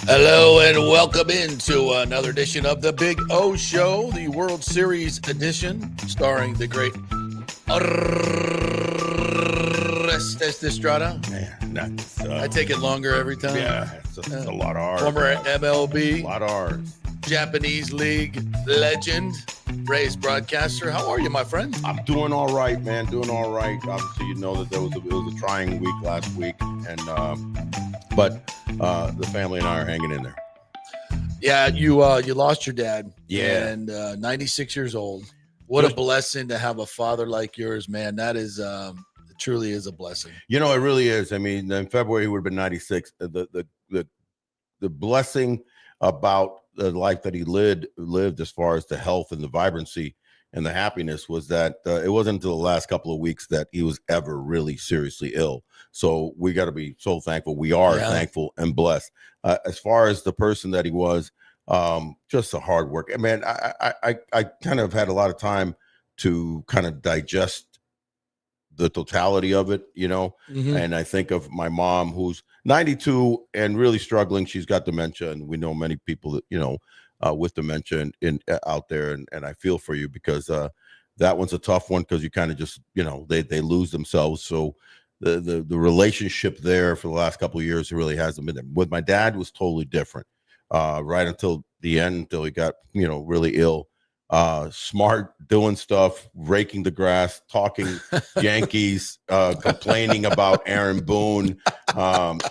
Hello and welcome into another edition of the Big O Show, the World Series edition, starring the great Orestes Destrade. Man, that's I take it longer every time. yeah, it's a lot of R's. Former MLB, a lot of R's. Japanese League legend, raised broadcaster. How are you, my friend? I'm doing all right, man. Doing all right. Obviously, you know that it was a trying week last week, and but the family and I are hanging in there. Yeah, you lost your dad. Yeah, and 96 years old. What a blessing to have a father like yours, man. That is it truly is a blessing. You know, it really is. I mean, in February he would have been 96. The blessing about the life that he lived as far as the health and the vibrancy and the happiness was that it wasn't until the last couple of weeks that he was ever really seriously ill. So we got to be so thankful. We are thankful and blessed. As far as the person that he was, just a hard work. Man, I kind of had a lot of time to kind of digest the totality of it, you know. And I think of my mom, who's 92 and really struggling. She's got dementia, and we know many people that, you know, with dementia in out there, and I feel for you because that one's a tough one, because you kind of just, you know, they lose themselves. So the relationship there for the last couple of years really hasn't been there. With my dad was totally different, right until the end, until he got, you know, really ill. Smart, doing stuff, raking the grass, talking Yankees, complaining about Aaron Boone.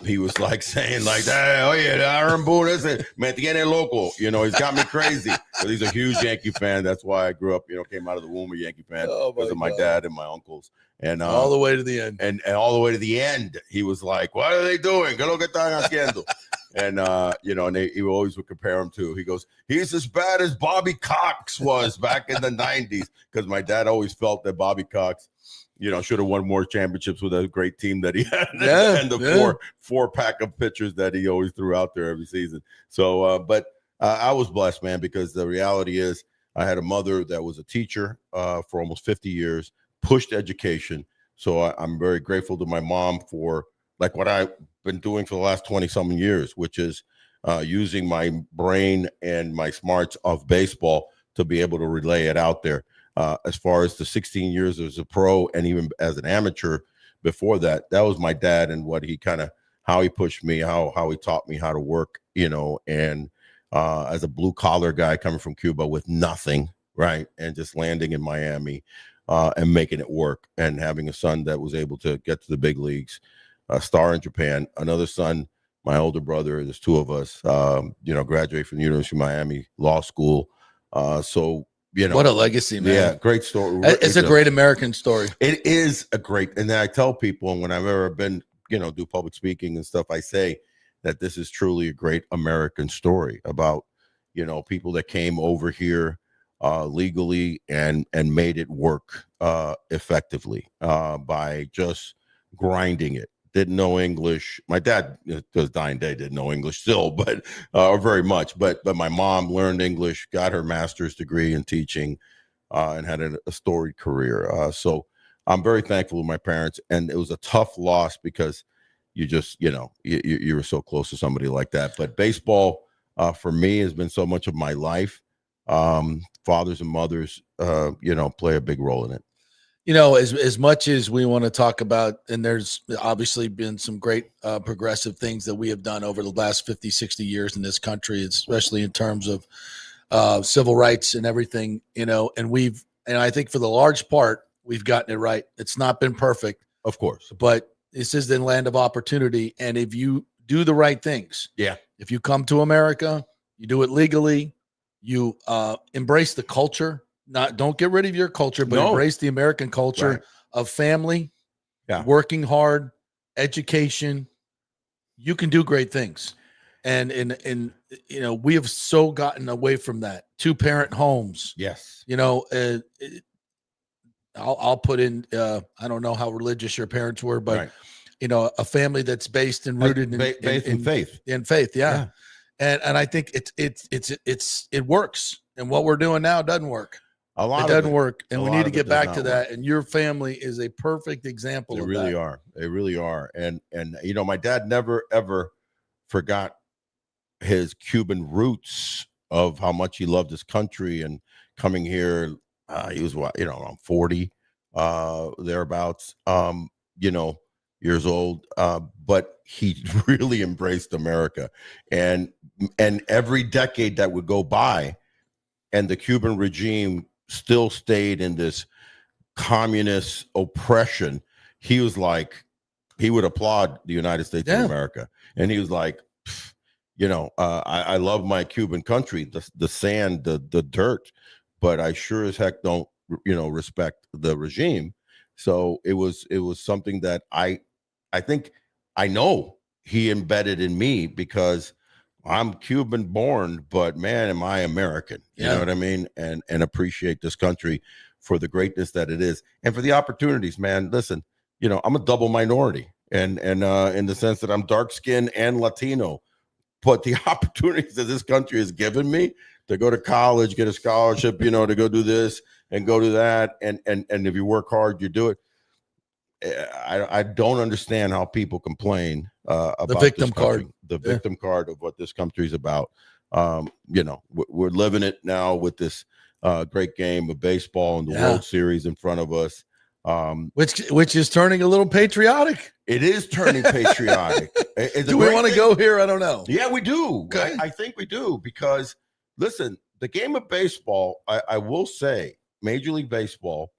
He was like saying like, hey, oh yeah, Aaron Boone is it, me tiene loco. You know, he's got me crazy. But he's a huge Yankee fan. That's why I grew up, you know, came out of the womb a Yankee fan because of my dad and my uncles. And all the way to the end. And all the way to the end, he was like, what are they doing? ¿Qué lo que están haciendo? And, you know, and he always would compare him to, he goes, he's as bad as Bobby Cox was back in the 90s. Because my dad always felt that Bobby Cox, you know, should have won more championships with a great team that he had. And the four pack of pitchers that he always threw out there every season. So, but I was blessed, man, because the reality is I had a mother that was a teacher for almost 50 years, pushed education. So I'm very grateful to my mom for like what I've been doing for the last 20-something years, which is using my brain and my smarts of baseball to be able to relay it out there. As far as the 16 years as a pro and even as an amateur before that, that was my dad and what he kind of, how he pushed me, how he taught me how to work, you know, and as a blue collar guy coming from Cuba with nothing, right, and just landing in Miami and making it work, and having a son that was able to get to the big leagues, a star in Japan, another son, my older brother, there's two of us, you know, graduate from the University of Miami Law School. So, you know, what a legacy, man. Yeah, great story. It's a great American story. It is a great, and then I tell people, and when I've ever been, you know, do public speaking and stuff, I say that this is truly a great American story about, you know, people that came over here legally and made it work effectively by just grinding it. Didn't know English. My dad, to his dying day, didn't know English still, but or very much. But my mom learned English, got her master's degree in teaching, and had a storied career. So I'm very thankful to my parents. And it was a tough loss because you just, you know, you were so close to somebody like that. But baseball for me has been so much of my life. Fathers and mothers, you know, play a big role in it. You know, as much as we want to talk about, and there's obviously been some great progressive things that we have done over the last 50, 60 years in this country, especially in terms of civil rights and everything, you know, and I think for the large part, we've gotten it right. It's not been perfect, of course, but this is the land of opportunity. And if you do the right things, if you come to America, you do it legally, you embrace the culture. Don't get rid of your culture, but embrace the American culture of family, working hard, education. You can do great things. And you know, we have so gotten away from that. 2-parent homes. Yes. You know, I'll put in I don't know how religious your parents were, but you know, a family that's based and rooted in faith. In faith, yeah. And I think it works. And what we're doing now doesn't work. A lot it doesn't work, and we need to get back to that. And your family is a perfect example of that. They really are. And you know, my dad never ever forgot his Cuban roots of how much he loved his country and coming here. He was around 40, thereabouts, years old. But he really embraced America, and every decade that would go by, and the Cuban regime still stayed in this communist oppression. He was like, he would applaud the United States of America, and he was like, I love my Cuban country, the sand, the dirt, but I sure as heck don't, respect the regime. So it was something that I think I know he embedded in me, because I'm Cuban born, but man, am I American? You know what I mean? And appreciate this country for the greatness that it is, and for the opportunities, man. Listen, I'm a double minority, and in the sense that I'm dark skinned and Latino, but the opportunities that this country has given me to go to college, get a scholarship, to go do this and go do that, and if you work hard, you do it. I don't understand how people complain about the victim card, the victim card of what this country is about. We're living it now with this great game of baseball and the World Series in front of us, which is turning a little patriotic. It is turning patriotic. Do we want to go here? I don't know. Yeah, we do. Okay. I think we do, because listen, the game of baseball, I will say, Major League Baseball,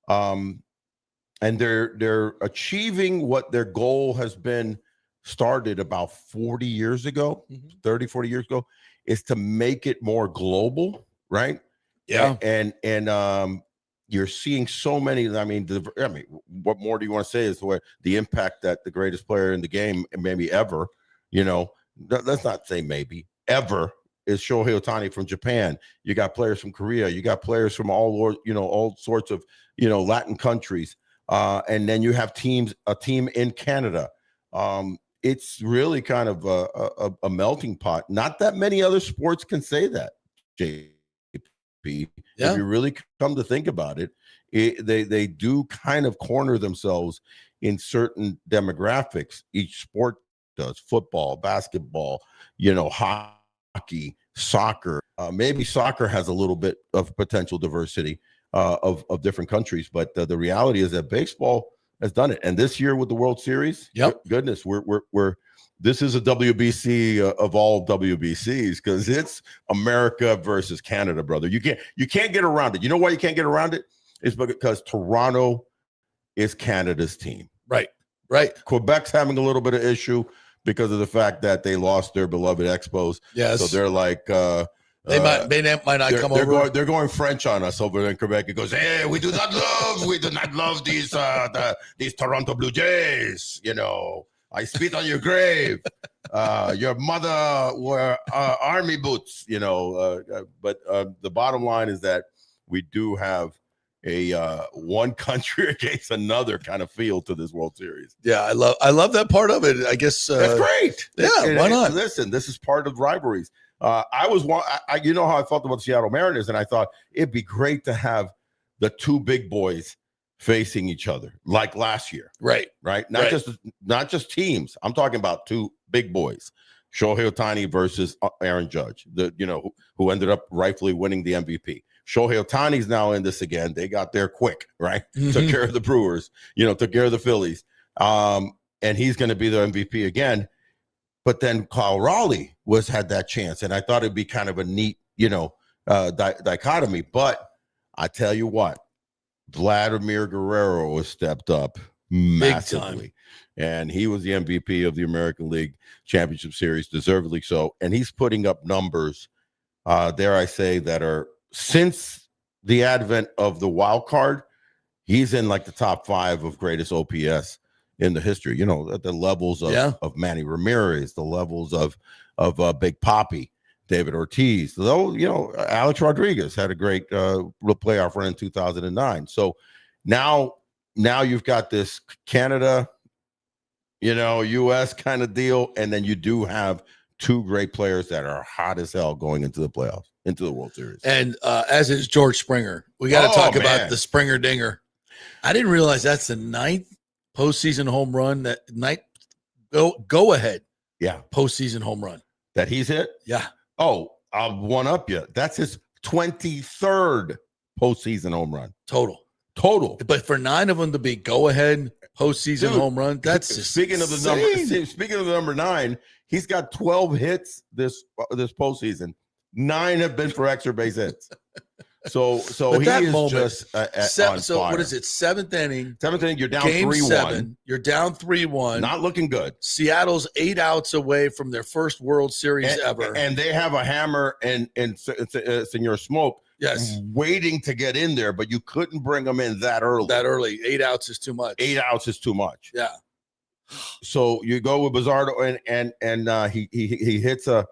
and they're achieving what their goal has been started about 40 years ago, 30, 40 years ago, is to make it more global, right? Yeah. And you're seeing so many. I mean, what more do you want to say is the impact that the greatest player in the game, maybe ever, let's not say maybe ever, is Shohei Ohtani from Japan. You got players from Korea. You got players from all sorts of, Latin countries. And then you have a team in Canada. It's really kind of a melting pot. Not that many other sports can say that, JP. Yeah. If you really come to think about it, they do kind of corner themselves in certain demographics. Each sport does: football, basketball, hockey, soccer. Maybe soccer has a little bit of potential diversity of different countries, but the reality is that baseball has done it. And this year with the World Series, goodness, we're this is a WBC of all WBCs, because it's America versus Canada, brother. You can't get around it. You know why you can't get around it? It's because Toronto is Canada's team. Right. Quebec's having a little bit of issue because of the fact that they lost their beloved Expos. Yes. So they're like, they might not come over. They're going French on us over in Quebec. It goes, hey, we do not love these Toronto Blue Jays. I spit on your grave. Your mother wore army boots. But the bottom line is that we do have a one country against another kind of feel to this World Series. Yeah, I love that part of it. I guess that's great. Yeah, why not? Listen, this is part of rivalries. How I felt about the Seattle Mariners, and I thought it'd be great to have the two big boys facing each other like last year. Right. Not just teams. I'm talking about two big boys. Shohei Ohtani versus Aaron Judge, who ended up rightfully winning the MVP. Shohei Ohtani's now in this again. They got there quick, right? Took care of the Brewers, took care of the Phillies. And he's going to be the MVP again. But then Kyle Raleigh had that chance, and I thought it'd be kind of a neat, dichotomy. But I tell you what, Vladimir Guerrero has stepped up massively, and he was the MVP of the American League Championship Series, deservedly so. And he's putting up numbers, dare I say, that are, since the advent of the wild card, he's in like the top 5 of greatest OPS in the history. At the levels of Manny Ramirez, the levels of Big Papi, David Ortiz, though, Alex Rodriguez had a great playoff run in 2009. So now you've got this Canada, US kind of deal, and then you do have two great players that are hot as hell going into the playoffs, into the World Series. And as is George Springer. We got to talk about the Springer dinger. I didn't realize that's the 9th postseason home run, that night go ahead. Yeah. Postseason home run. that he's hit? Yeah. Oh, I'll one up you. That's his 23rd postseason home run. Total. But for 9 of them to be go-ahead postseason home run, that's just speaking of the number 9, he's got 12 hits this postseason. 9 have been for extra base hits. So he is just on so fire. What is it? 7th inning. You're down Game 3-1. 7. You're down 3-1. Not looking good. Seattle's 8 outs away from their first World Series ever, and they have a hammer and Senor Smoke. Yes, waiting to get in there, but you couldn't bring them in that early. 8 outs is too much. 8 outs is too much. Yeah. So you go with Bizzardo, and he hits a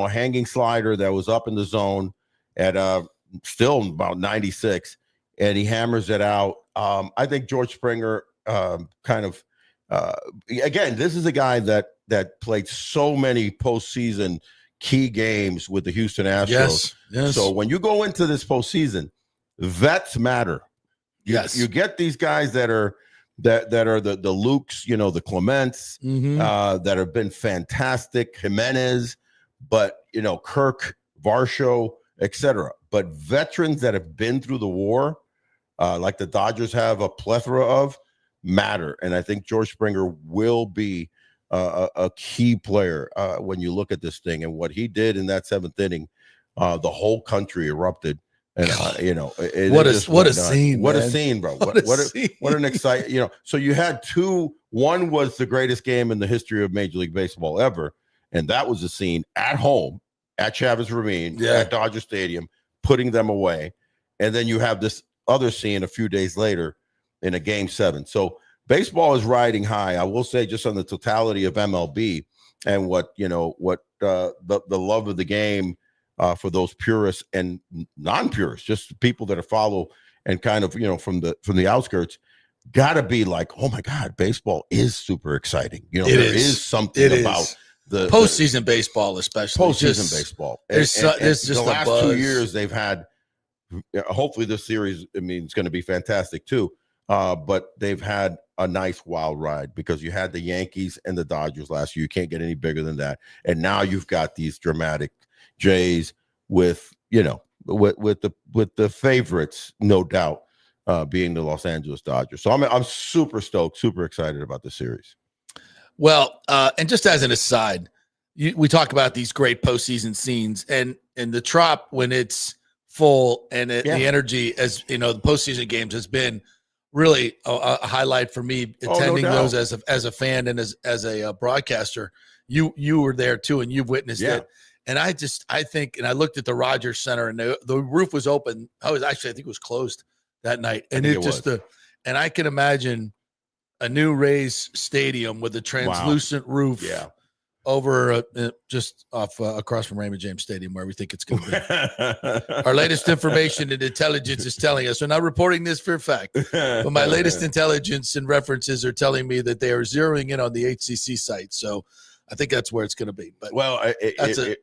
hanging slider that was up in the zone at still about 96, and he hammers it out. I think George Springer again, this is a guy that played so many postseason key games with the Houston Astros. Yes. So when you go into this postseason, vets matter. You get these guys that are the Lukes, the Clements, that have been fantastic, Jimenez, but Kirk, Varsho, etc. But veterans that have been through the war, like the Dodgers have a plethora of, matter. And I think George Springer will be a key player when you look at this thing. And what he did in that 7th inning, the whole country erupted. And what a scene! What a scene, bro! What an exciting! So you had 2. One was the greatest game in the history of Major League Baseball ever, and that was a scene at home at Chavez Ravine at Dodger Stadium, putting them away. And then you have this other scene a few days later in a Game 7. So baseball is riding high. I will say, just on the totality of MLB and what the love of the game for those purists and non-purists, just people that are follow and kind of from the outskirts, gotta be like, oh my God, baseball is super exciting. There is something about the postseason baseball, especially baseball. There's just the last 2 years they've had. Hopefully this series, it's going to be fantastic too. But they've had a nice wild ride because you had the Yankees and the Dodgers last year. You can't get any bigger than that. And now you've got these dramatic Jays with the favorites, no doubt, being the Los Angeles Dodgers. So I'm super stoked, super excited about the series. Well, and just as an aside, we talk about these great postseason scenes, and the Trop, when it's full and the energy, as the postseason games has been really a highlight for me attending those as a fan and as a broadcaster. You were there too, and you've witnessed it. And I think, and I looked at the Rogers Center, and the roof was open. I think it was closed that night, and and I can imagine a new Rays stadium with a translucent roof over just off across from Raymond James Stadium, where we think it's going to be. Our latest information and intelligence is telling us, we're not reporting this for a fact, but my latest intelligence and references are telling me that they are zeroing in on the HCC site. So I think that's where it's going to be. But that's a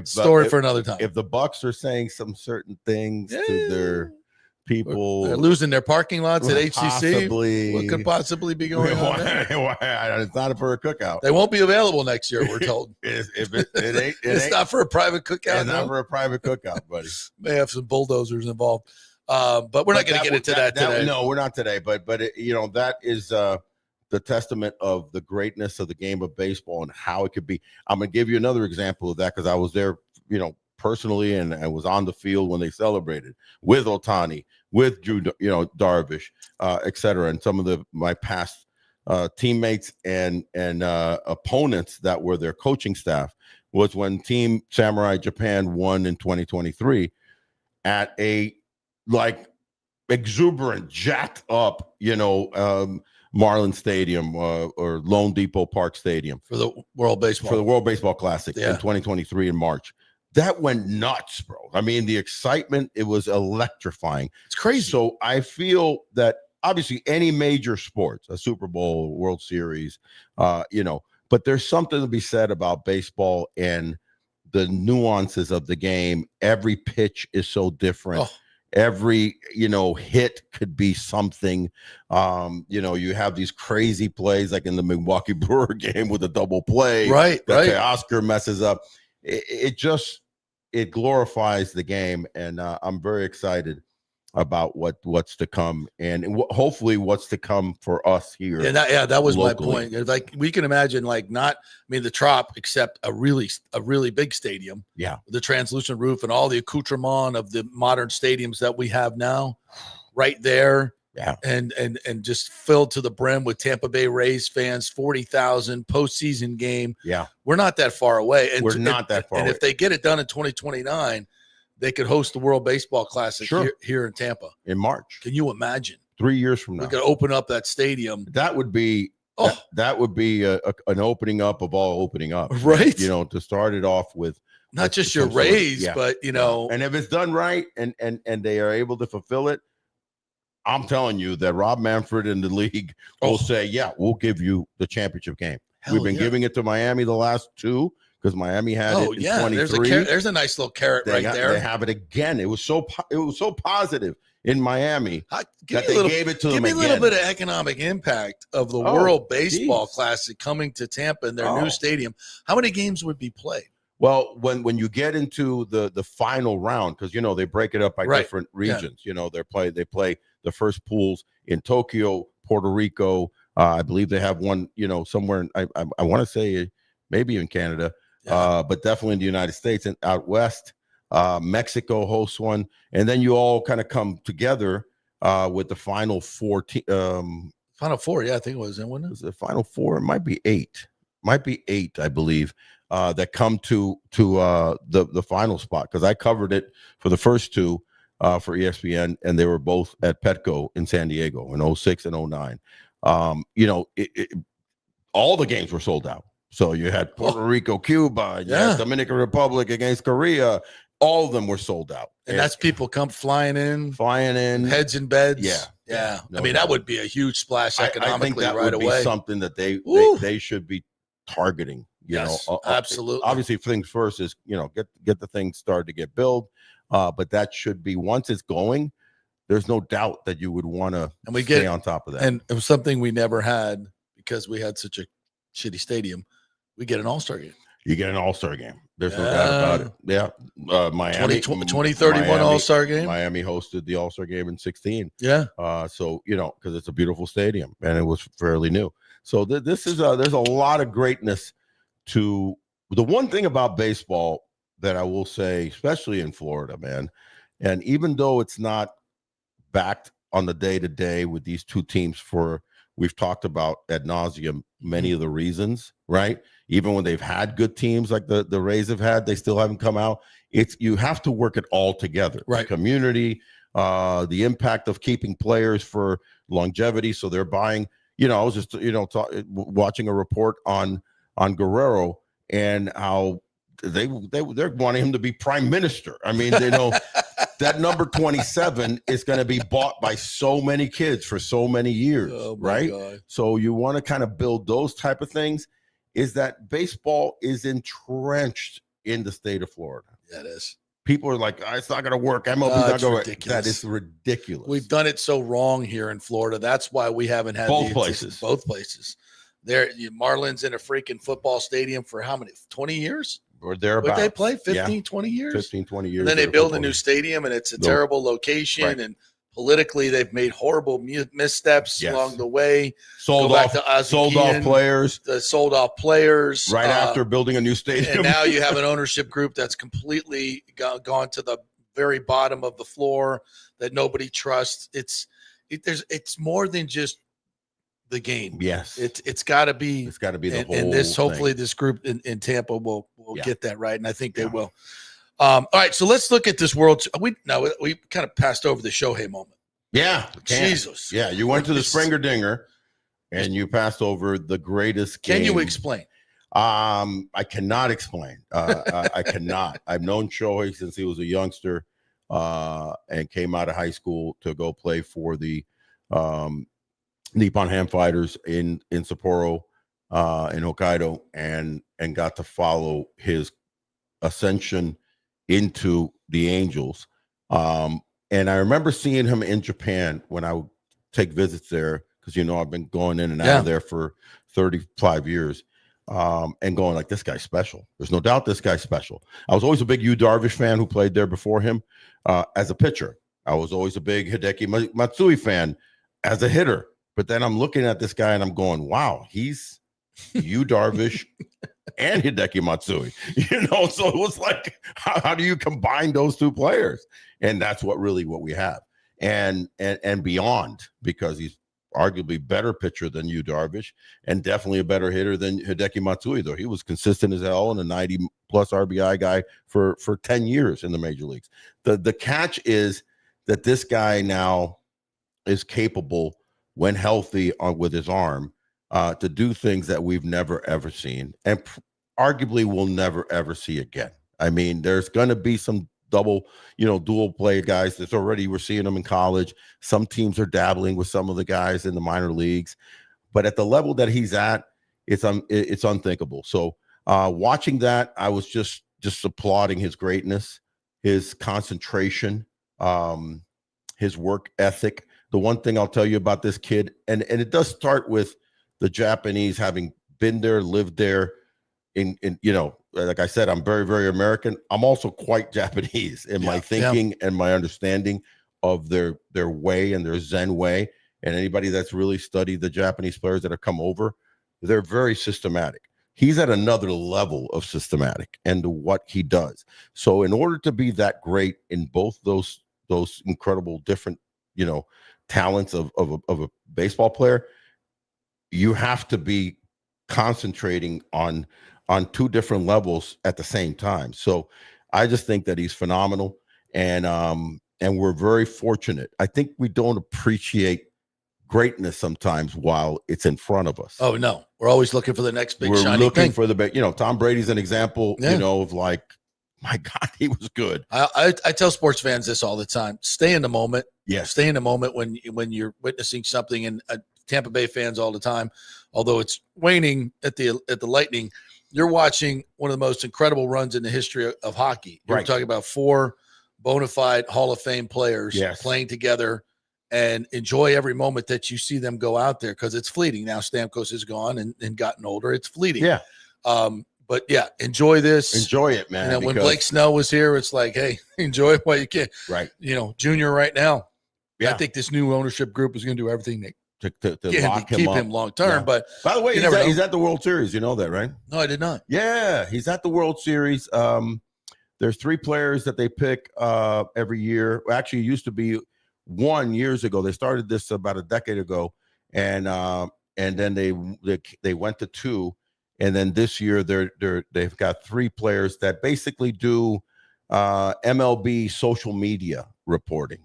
story for another time. If the Bucks are saying some certain things to their people, they're losing their parking lots at HCC. What could possibly be going on there? It's not for a cookout. They won't be available next year, we're told. It's not for a private cookout. It's not for a private cookout, buddy. May have some bulldozers involved. But we're not going to get into that today. No, we're not today. But that is the testament of the greatness of the game of baseball and how it could be. I'm going to give you another example of that because I was there, personally, and I was on the field when they celebrated with Ohtani, with Drew, Darvish, et cetera, and some of my past teammates and opponents that were their coaching staff was when Team Samurai Japan won in 2023 at a exuberant, jacked up, Marlin Stadium or Lone Depot Park Stadium for the World Baseball Classic in 2023 in March. That went nuts, bro. I mean, the excitement, it was electrifying. It's crazy. So I feel that obviously any major sports, a Super Bowl, World Series, but there's something to be said about baseball and the nuances of the game. Every pitch is so different. every hit could be something. You have these crazy plays like in the Milwaukee Brewer game with a double play right Oscar messes up. It glorifies the game, and I'm very excited about what's to come, and hopefully what's to come for us here. That was locally. my point. Like, we can imagine, like, the Trop, except a really big stadium. Yeah, with the translucent roof and all the accoutrement of the modern stadiums that we have now, right there. Yeah, and just filled to the brim with Tampa Bay Rays fans, 40,000 postseason game. Yeah, we're not that far away, and we're not that far. And away. If they get it done in 2029. They could host the World Baseball Classic here in Tampa in March. Can you imagine? 3 years from now, we could open up that stadium. That would be that would be an opening up of all opening up, right? To start it off with not just your Rays, but and if it's done right and they are able to fulfill it, I'm telling you that Rob Manfred and the league will say, yeah, we'll give you the championship game. We've been giving it to Miami the last two. Because Miami had it in 23. There's a nice little carrot there. They have it again. It was so positive in Miami that they gave it to them again. Give me a little bit of economic impact of the World Baseball Classic coming to Tampa in their new stadium. How many games would be played? Well, when you get into the final round, because they break it up by different regions. They play the first pools in Tokyo, Puerto Rico. I believe they have one somewhere. I want to say maybe in Canada. But definitely in the United States and out west. Mexico hosts one, and then you all kind of come together with the final four. Final four, I think it was. Wasn't it? Was the final four? It might be eight, I believe, that come to the final spot, because I covered it for the first two for ESPN, and they were both at Petco in San Diego in 06 and 09. All the games were sold out. So you had Puerto Rico, Cuba, you had Dominican Republic against Korea. All of them were sold out. And that's people come flying in, heads in beds. Yeah. No, that would be a huge splash economically. I think that right would away. Be something that they should be targeting. Absolutely. Obviously, things first is get the thing started to get built. But that should be, once it's going, there's no doubt that you would want to stay on top of that. And it was something we never had because we had such a shitty stadium. We get an all-star game. You get an all-star game. There's no doubt about it. Yeah. Miami. 2031 all-star game. Miami hosted the all-star game in 16. Yeah. So, because it's a beautiful stadium and it was fairly new. So this is there's a lot of greatness to the one thing about baseball that I will say, especially in Florida, man. And even though it's not backed on the day-to-day with these two teams we've talked about ad nauseum many of the reasons, right? Even when they've had good teams like the Rays have had, they still haven't come out. You have to work it all together. Right. The community, the impact of keeping players for longevity. So they're buying, I was just, watching a report on Guerrero and how they're wanting him to be prime minister. I mean, that number 27 is going to be bought by so many kids for so many years, right? God. So you want to kind of build those type of things. Is that baseball is entrenched in the state of Florida? Yeah, it is. People are like, it's not going to work. MLB's not going to work. That is ridiculous. We've done it so wrong here in Florida. That's why we haven't had both places. There, Marlins in a freaking football stadium for how many? 20 years? Or thereabouts. Would they play 15, 20 years? 15, 20 years. And then they build a new stadium, and it's a terrible location. Right. And politically, they've made horrible missteps along the way. Sold off players. Sold off players. Right after building a new stadium. And now you have an ownership group that's completely gone to the very bottom of the floor that nobody trusts. It's more than just the game. Yes. It's got to be the whole and this hopefully thing. This group in Tampa will get that right, and I think they will. All right, so let's look at this world. We kind of passed over the Shohei moment. Yeah. Jesus. Yeah, you went to the Springer Dinger and you passed over the greatest game. Can you explain? I cannot explain. I cannot. I've known Shohei since he was a youngster and came out of high school to go play for the Nippon Ham Fighters in Sapporo in Hokkaido and got to follow his ascension into the Angels. I remember seeing him in Japan when I would take visits there, because I've been going in and out of there for 35 years, and going like, this guy's special. There's no doubt this guy's special. I was always a big Yu Darvish fan, who played there before him as a pitcher. I was always a big Hideki Matsui fan as a hitter. But then I'm looking at this guy and I'm going, wow, he's Yu Darvish and Hideki Matsui. So it was like, how do you combine those two players? And that's what we have. And beyond, because he's arguably better pitcher than Yu Darvish, and definitely a better hitter than Hideki Matsui, though he was consistent as hell and a 90+ RBI guy for 10 years in the major leagues. The catch is that this guy now is capable, when healthy, with his arm, to do things that we've never ever seen, and arguably will never ever see again. I mean, there's going to be some dual play guys. There's already, we're seeing them in college. Some teams are dabbling with some of the guys in the minor leagues, but at the level that he's at, it's unthinkable. So watching that, I was just applauding his greatness, his concentration, his work ethic. The one thing I'll tell you about this kid, and it does start with the Japanese having been there, lived there. Like I said, I'm very, very American. I'm also quite Japanese in my thinking and my understanding of their way and their Zen way. And anybody that's really studied the Japanese players that have come over, they're very systematic. He's at another level of systematic and what he does. So in order to be that great in both those incredible different, talents of a baseball player, you have to be concentrating on two different levels at the same time. So I just think that he's phenomenal, and we're very fortunate. I think we don't appreciate greatness sometimes while it's in front of us. Oh no, we're always looking for the next big shiny thing. We're looking for the big. Tom Brady's an example. Of like, my God, he was good. I tell sports fans this all the time: stay in the moment. Yes, stay in the moment when you're witnessing something. And Tampa Bay fans all the time, although it's waning at the Lightning, you're watching one of the most incredible runs in the history of hockey. You're talking about 4 bona fide Hall of Fame players playing together, and enjoy every moment that you see them go out there, because it's fleeting. Now Stamkos is gone and gotten older. It's fleeting. Yeah. But enjoy this. Enjoy it, man. When Blake Snell was here, it's like, hey, enjoy it while you can. Right. Junior right now. Yeah. I think this new ownership group is going to do everything they to lock him keep up. him long term. Yeah. But by the way, he's at the World Series. You know that, right? No, I did not. Yeah, he's at the World Series. There's 3 players that they pick every year. Actually, it used to be 1 years ago. They started this about a decade ago, and then they went to 2, and then this year they've got 3 players that basically do MLB social media reporting.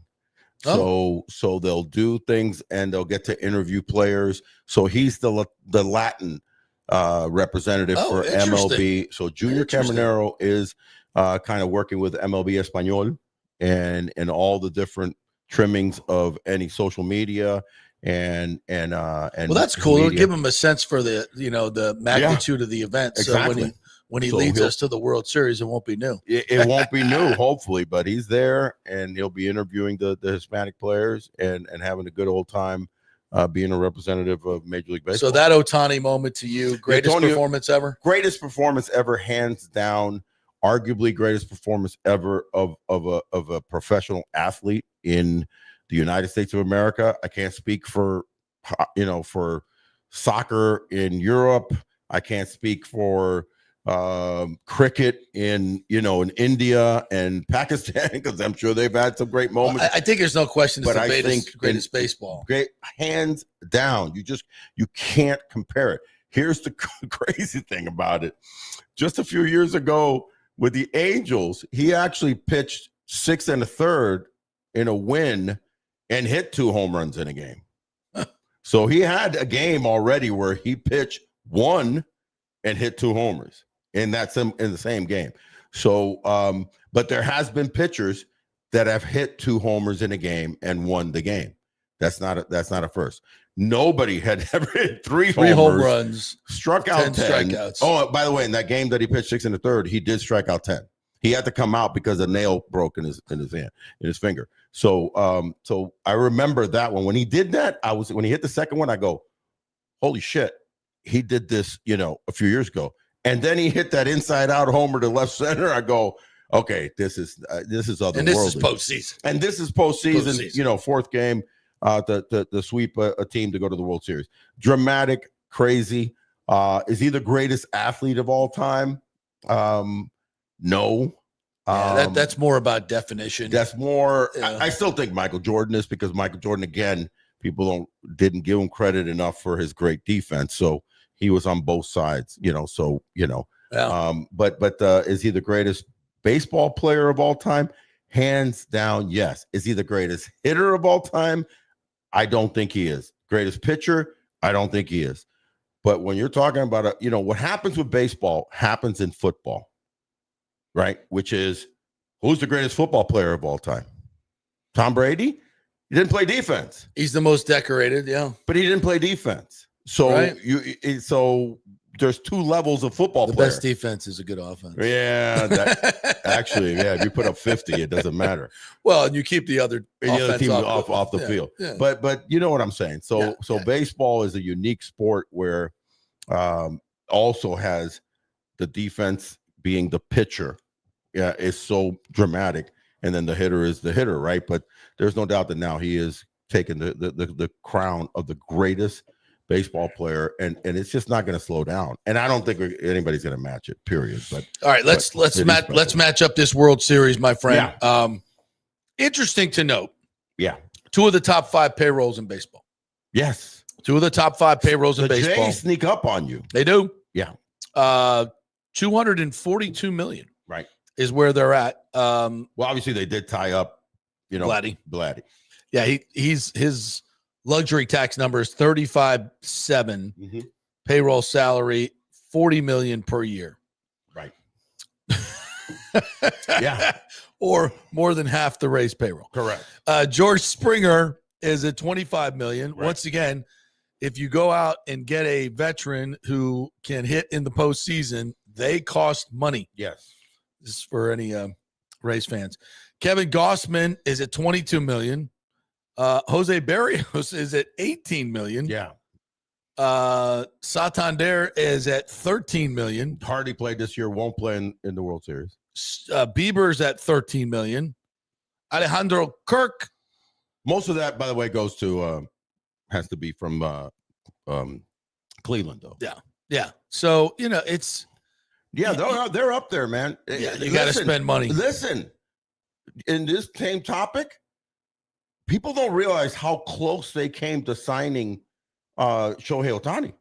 So they'll do things and they'll get to interview players. So he's the Latin representative for MLB. So Junior Caminero is kind of working with MLB Espanol and all the different trimmings of any social media and well, that's cool. It'll give him a sense for the magnitude of the event. Exactly. So when he leads us to the World Series, it won't be new. It won't be new, hopefully, but he's there and he'll be interviewing the Hispanic players and having a good old time being a representative of Major League Baseball. So that Ohtani moment to you, greatest performance ever? Greatest performance ever, hands down. Arguably greatest performance ever of a professional athlete in the United States of America. I can't speak for soccer in Europe. I can't speak for cricket in India and Pakistan, because I'm sure they've had some great moments. Well, I think there's no question it's the greatest baseball. Great, hands down. You can't compare it. Here's the crazy thing about it. Just a few years ago with the Angels, he actually pitched 6 1/3 in a win and hit 2 home runs in a game. So he had a game already where he pitched 1 and hit 2 homers. And that's in the same game. So, but there has been pitchers that have hit 2 homers in a game and won the game. That's not a first. Nobody had ever hit 3 home runs, struck out 10 strikeouts. Oh, by the way, in that game that he pitched 6 1/3, he did strike out 10. He had to come out because a nail broke in his finger. So so I remember that one. When he did that, when he hit the second one, I go, holy shit, he did this, a few years ago. And then he hit that inside out homer to left center. I go, okay, this is otherworldly. And this is postseason. And this is postseason. Fourth game, to sweep a team to go to the World Series. Dramatic, crazy. Is he the greatest athlete of all time? No. That's more about definition. That's more. I still think Michael Jordan is, because Michael Jordan, again, people didn't give him credit enough for his great defense. So he was on both sides, Yeah. But is he the greatest baseball player of all time? Hands down, yes. Is he the greatest hitter of all time? I don't think he is. Greatest pitcher? I don't think he is. But when you're talking about what happens with baseball happens in football, right? Which is, who's the greatest football player of all time? Tom Brady? He didn't play defense. He's the most decorated, yeah. But he didn't play defense. So so there's two levels of football player. The best defense is a good offense. Yeah, actually, if you put up 50, it doesn't matter. Well, and you keep the other team off the field. Yeah. But you know what I'm saying. So baseball is a unique sport where also has the defense being the pitcher. Yeah, is so dramatic, and then the hitter is the hitter, right? But there's no doubt that now he is taking the crown of the greatest baseball player, and it's just not going to slow down. And I don't think anybody's going to match it. Period. But all right, let's match up this World Series, my friend. Yeah. Interesting to note. Yeah, 2 of the top 5 payrolls in baseball. Yes, 2 of the top 5 payrolls in baseball. Jays sneak up on you. They do. Yeah. 242 million. Right. Is where they're at. Well, obviously they did tie up, Vladdy. Yeah, his luxury tax number is 35.7. Mm-hmm. Payroll salary 40 million per year. Right. Yeah. Or more than half the Rays payroll. Correct. George Springer is at 25 million. Right. Once again, if you go out and get a veteran who can hit in the postseason, they cost money. Yes. This is for any Rays fans. Kevin Gossman is at 22 million. Jose Barrios is at 18 million. Yeah. Santander is at 13 million. Hardy played this year, won't play in the World Series. Bieber's at 13 million. Alejandro Kirk. Most of that, by the way, goes to has to be from Cleveland, though. Yeah. Yeah. So, it's they're up there, man. Yeah, you got to spend money. Listen, in this same topic, people don't realize how close they came to signing Shohei Ohtani.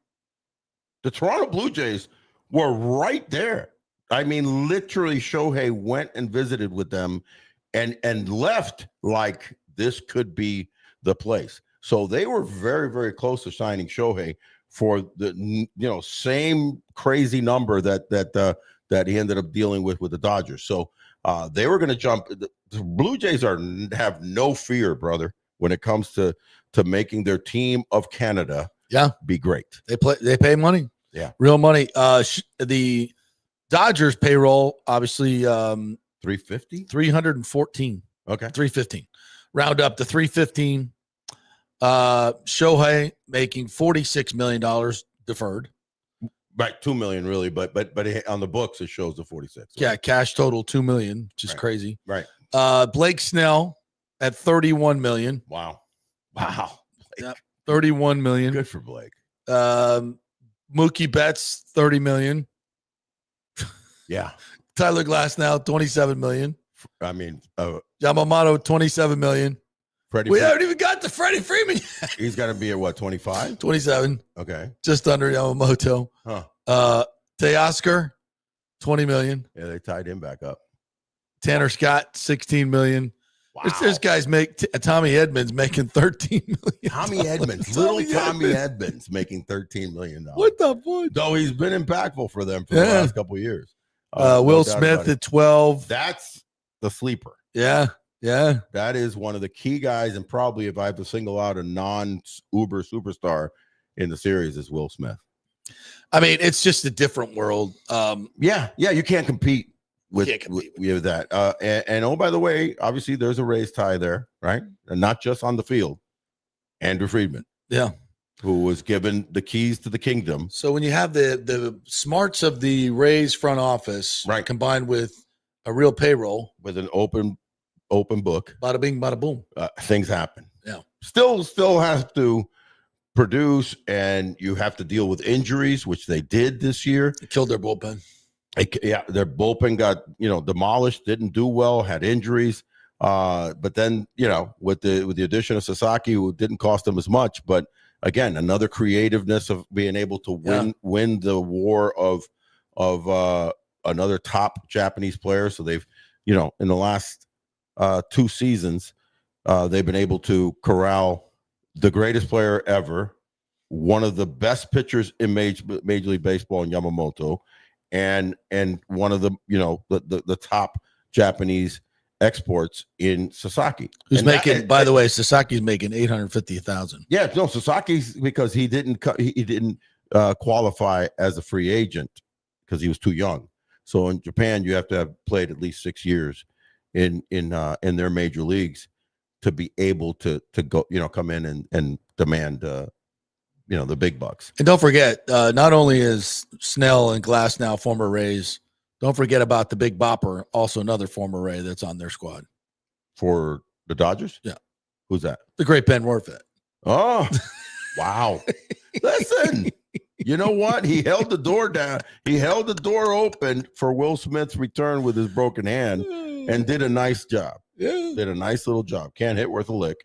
The Toronto Blue Jays were right there. I mean, literally, Shohei went and visited with them and left like this could be the place. So they were very, very close to signing Shohei for the same crazy number that he ended up dealing with the Dodgers. So they were going to jump. The Blue Jays have no fear, brother, when it comes to making their team of Canada be great. They pay money. Yeah. Real money. The Dodgers payroll, obviously 314. Okay. 315. Round up to 315. Shohei making $46 million deferred. Right, $2 million really, but on the books it shows the 46. Right? Yeah, cash total $2 million, which is crazy. Right. Blake Snell at $31 million. Wow. Yep, $31 million. Good for Blake. Mookie Betts, $30 million. Yeah. Tyler Glasnow, $27 million. I mean, Yamamoto, $27 million. We haven't even got to Freddie Freeman yet. He's got to be at what, 25? 27. Okay. Just under Yamamoto. Huh. Teoscar, $20 million. Yeah, they tied him back up. Tanner Scott, $16 million. Wow. This guy's Tommy Edmonds making $13 million. Tommy Edmonds, little Tommy Edmonds making $13 million. What the fuck? Though he's been impactful for them for the last couple of years. Will Smith at 12. That's the sleeper. Yeah. Yeah. That is one of the key guys. And probably if I have to single out a non-Uber superstar in the series is Will Smith. I mean, it's just a different world. Yeah. You can't compete we have that. And oh, by the way, obviously there's a Rays tie there, right? And not just on the field. Andrew Friedman. Yeah. Who was given the keys to the kingdom. So when you have the smarts of the Rays front office, right, combined with a real payroll, with an open book, bada bing, bada boom, things happen. Yeah, still has to produce, and you have to deal with injuries, which they did this year. It killed their bullpen. Their bullpen got demolished. Didn't do well. Had injuries. But then with the addition of Sasaki, who didn't cost them as much, but again, another creativeness of being able to win the war of another top Japanese player. So they've, in the last 2 seasons, they've been able to corral the greatest player ever, one of the best pitchers in Major League Baseball in Yamamoto, and one of the the top Japanese exports in Sasaki, who's making, by the way, Sasaki's making $850,000. Yeah, no, Sasaki's, because he didn't qualify as a free agent because he was too young. So in Japan, you have to have played at least 6 years in their major leagues to be able to go, come in and demand the big bucks. And don't forget, not only is Snell and Glass now former Rays, don't forget about the Big Bopper, also another former Ray that's on their squad. For the Dodgers? Yeah. Who's that? The great Ben Warfit. Oh, wow. Listen, you know what? He held the door down. He held the door open for Will Smith's return with his broken hand and did a nice job. Yeah. Did a nice little job. Can't hit worth a lick,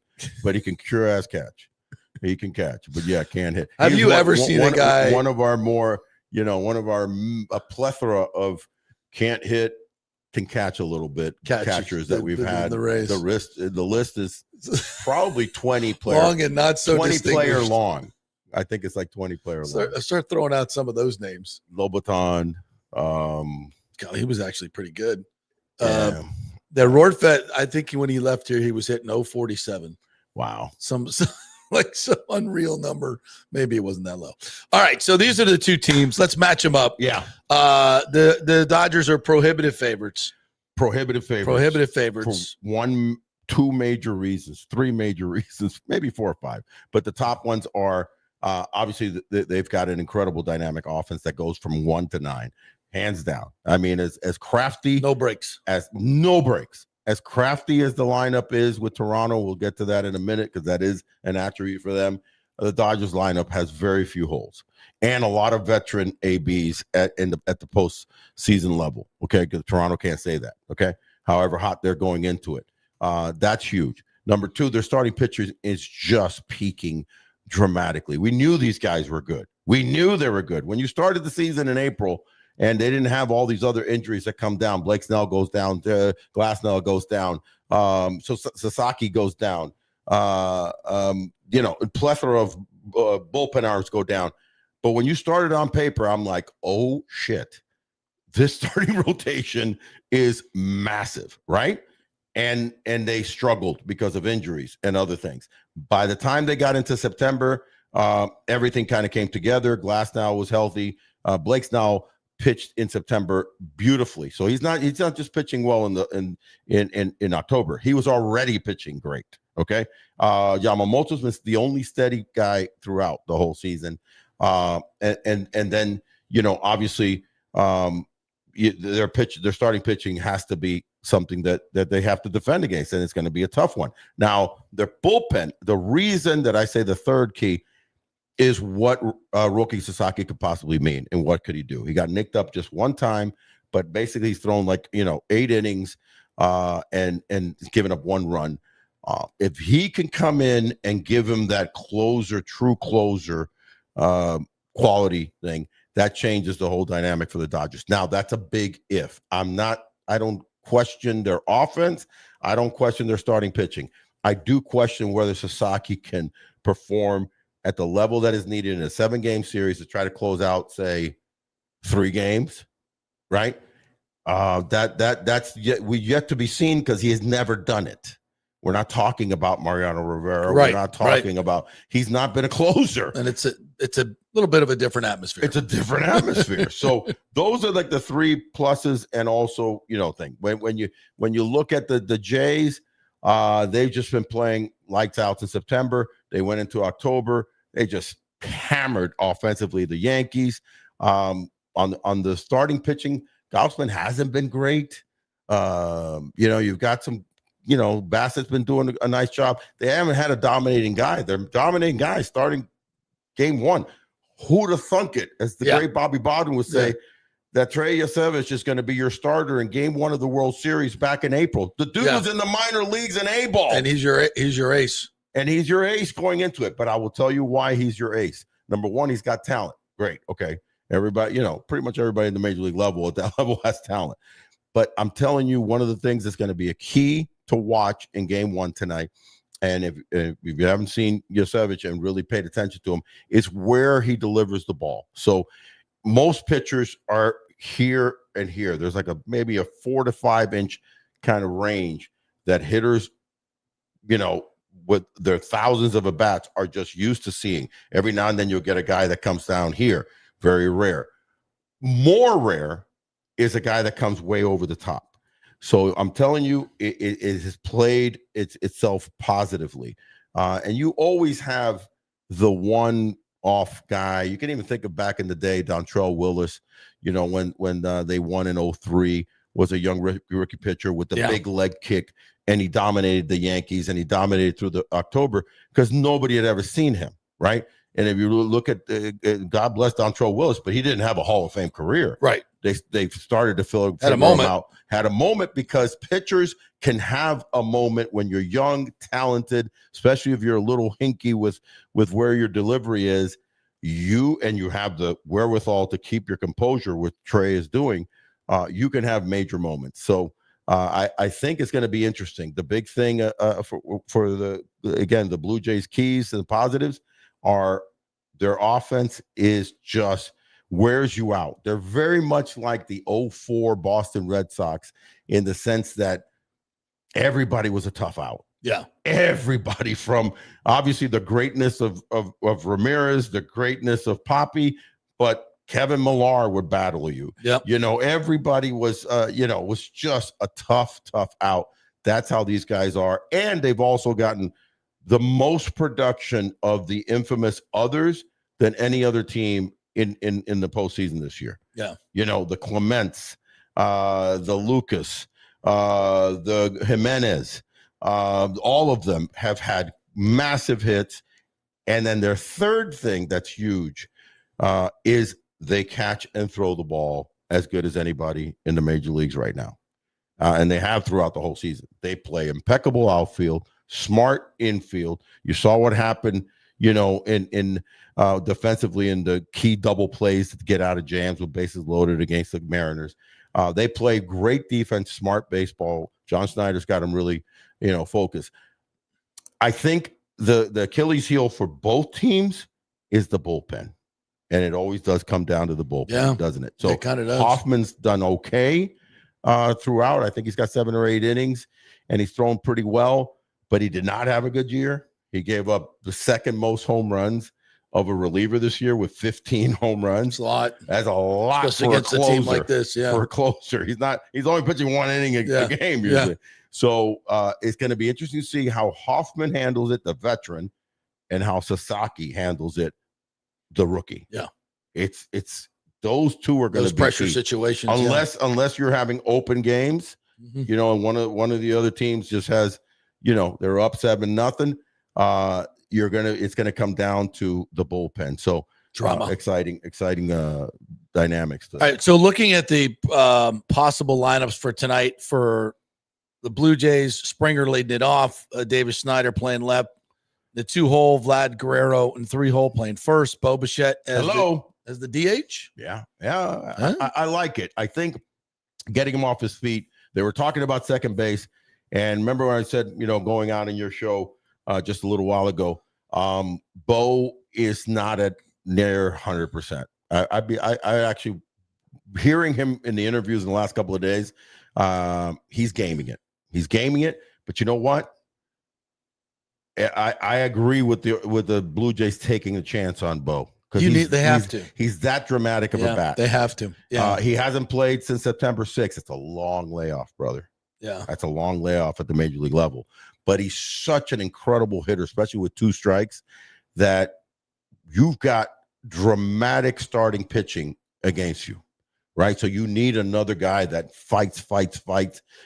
but he can cure ass catch. He can catch, but yeah, can't hit. Have you ever seen a guy? One of our more, a plethora of can't hit, can catch a little bit catchers that we've had. The list is probably 20 player long and not so 20 player long. I think it's like 20 player long. Start throwing out some of those names. Lobaton. God, he was actually pretty good. The Rortvet, I think when he left here, he was hitting 047. Wow. Some unreal number. Maybe it wasn't that low. All right, so these are the 2 teams. Let's match them up. Yeah. The Dodgers are prohibitive favorites. For 2 major reasons, 3 major reasons, maybe 4 or 5. But the top ones are obviously they've got an incredible dynamic offense that goes from 1 to 9, hands down. I mean, as crafty, no breaks. As crafty as the lineup is with Toronto, we'll get to that in a minute because that is an attribute for them. The Dodgers lineup has very few holes and a lot of veteran ABs at the postseason level. Okay, because Toronto can't say that. Okay, however hot they're going into it, that's huge. Number 2, their starting pitchers is just peaking dramatically. We knew these guys were good. We knew they were good when you started the season in April. And they didn't have all these other injuries that come down. Blake Snell goes down. Glasnow goes down. So Sasaki goes down. A plethora of bullpen arms go down. But when you started on paper, I'm like, oh, shit. This starting rotation is massive, right? And they struggled because of injuries and other things. By the time they got into September, everything kind of came together. Glasnow was healthy. Blake Snell pitched in September beautifully. So he's not just pitching well in October. He was already pitching great. Okay. Yamamoto's been the only steady guy throughout the whole season. And then, obviously their starting pitching has to be something that they have to defend against, and it's going to be a tough one. Now, their bullpen, the reason that I say the third key is what Roki Sasaki could possibly mean and what could he do. He got nicked up just one time, but basically he's thrown 8 innings and given up 1 run. If he can come in and give him that true closer quality thing, that changes the whole dynamic for the Dodgers. Now, that's a big if. I don't question their offense. I don't question their starting pitching. I do question whether Sasaki can perform at the level that is needed in a 7-game series to try to close out, say, 3 games, right? That's yet to be seen because he has never done it. We're not talking about Mariano Rivera. Right, We're not talking about, he's not been a closer. And it's a little bit of a different atmosphere. It's a different atmosphere. So those are like the 3 pluses, and also, thing. When you look at the Jays, they've just been playing lights out in September. They went into October. They just hammered offensively the Yankees. On the starting pitching, Gausman hasn't been great. You've got some, Bassett's been doing a nice job. They haven't had a dominating guy. Their dominating guy starting game 1. Who'd have thunk it, as the great Bobby Bowden would say, that Trey Yosevich is going to be your starter in game 1 of the World Series back in April. The dude was in the minor leagues in A-ball. And he's your ace. And he's your ace going into it. But I will tell you why he's your ace. Number 1, he's got talent. Great. Okay. Everybody, pretty much everybody in the major league level at that level has talent. But I'm telling you, one of the things that's going to be a key to watch in game 1 tonight, and if you haven't seen Yosevich and really paid attention to him, is where he delivers the ball. So most pitchers are here and here. There's like maybe a 4 to 5 inch kind of range that hitters, with their thousands of at-bats, are just used to seeing. Every now and then you'll get a guy that comes down here. Very rare. More rare is a guy that comes way over the top. So I'm telling you, it has played itself positively. And you always have the one-off guy. You can even think of back in the day, Dontrell Willis, when they won in 2003, was a young rookie pitcher with the big leg kick, and he dominated the Yankees, and he dominated through the October because nobody had ever seen him, right? And if you look at, God bless Dontrell Willis, but he didn't have a Hall of Fame career. Right. They started to figure him out. Had a moment, because pitchers can have a moment when you're young, talented, especially if you're a little hinky with where your delivery is. You have the wherewithal to keep your composure, which Trey is doing. You can have major moments. So I think it's going to be interesting. The big thing for the Blue Jays keys and the positives are their offense is just wears you out. They're very much like the 2004 Boston Red Sox in the sense that everybody was a tough out. Yeah. Everybody, from obviously the greatness of Ramirez, the greatness of Poppy, but Kevin Millar would battle you. Yep. Everybody was, was just a tough out. That's how these guys are. And they've also gotten the most production of the infamous others than any other team in the postseason this year. Yeah. The Clements, the Lucas, the Jimenez, all of them have had massive hits. And then their third thing that's huge is they catch and throw the ball as good as anybody in the major leagues right now. And they have throughout the whole season. They play impeccable outfield, smart infield. You saw what happened, in defensively in the key double plays to get out of jams with bases loaded against the Mariners. They play great defense, smart baseball. John Snyder's got them really, focused. I think the Achilles heel for both teams is the bullpen. And it always does come down to the bullpen, doesn't it? So it kind of does. Hoffman's done okay throughout. I think he's got 7 or 8 innings, and he's thrown pretty well, but he did not have a good year. He gave up the second most home runs of a reliever this year with 15 home runs. That's a lot. That's a lot especially for against a closer, a team like this. Yeah. For a closer. He's only pitching 1 inning a game usually. Yeah. So it's going to be interesting to see how Hoffman handles it, the veteran, and how Sasaki handles it, the rookie. Yeah. It's those two are going to be pressure key. situations. Unless you're having open games, and one of the other teams just has, they're up 7-0. It's gonna come down to the bullpen. So drama, exciting dynamics. All right. So looking at the possible lineups for tonight for the Blue Jays, Springer leading it off, Davis Snyder playing left, the 2-hole Vlad Guerrero and 3-hole playing first, Bo Bichette as the DH. Yeah. I like it. I think getting him off his feet. They were talking about second base, and remember when I said, going on in your show just a little while ago, Bo is not at near 100%. I actually hearing him in the interviews in the last couple of days. He's gaming it. But you know what? I agree with the Blue Jays taking a chance on Bo. They have to. He's that dramatic of a bat. They have to. Yeah. He hasn't played since September 6th. It's a long layoff, brother. Yeah. That's a long layoff at the major league level. But he's such an incredible hitter, especially with 2 strikes, that you've got dramatic starting pitching against you, right? So you need another guy that fights,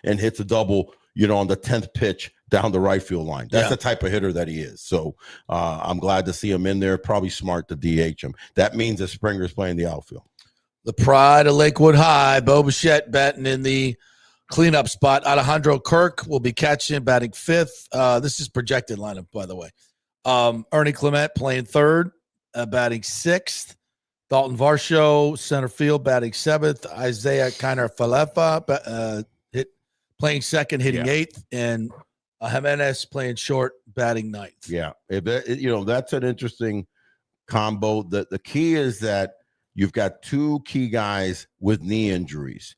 and hits a double, on the 10th pitch down the right field line. That's the type of hitter that he is. So I'm glad to see him in there. Probably smart to DH him. That means that Springer's playing the outfield. The pride of Lakewood High, Bo Bichette batting in the cleanup spot. Alejandro Kirk will be catching, batting 5th. This is projected lineup, by the way. Ernie Clement playing 3rd, batting 6th. Dalton Varsho, center field, batting 7th. Isaiah Kiner-Falefa playing 2nd, hitting 8th. And Jimenez playing short, batting 9th. Yeah, that's an interesting combo. The key is that you've got 2 key guys with knee injuries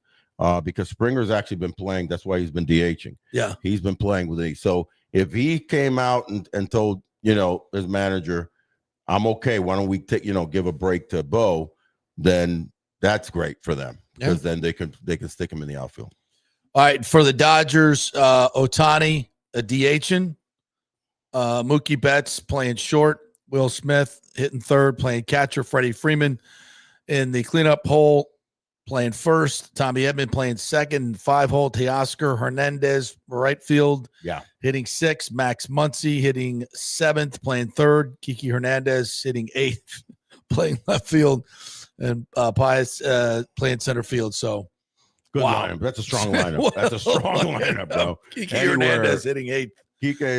because Springer's actually been playing. That's why he's been DHing. Yeah, he's been playing with these. So if he came out and told his manager, I'm okay, why don't we give a break to Bo, then that's great for them because then they can stick him in the outfield. All right, for the Dodgers, Ohtani DHing, Mookie Betts playing short, Will Smith hitting 3rd, playing catcher, Freddie Freeman in the cleanup hole playing 1st, Tommy Edman playing 2nd, 5-hole, Teoscar Hernandez right field, hitting 6th, Max Muncy hitting 7th, playing 3rd, Kiki Hernandez hitting 8th, playing left field, and Pius playing center field. So good lineup. That's a strong lineup. That's a strong lineup, bro. Kiki Hernandez hitting 8th.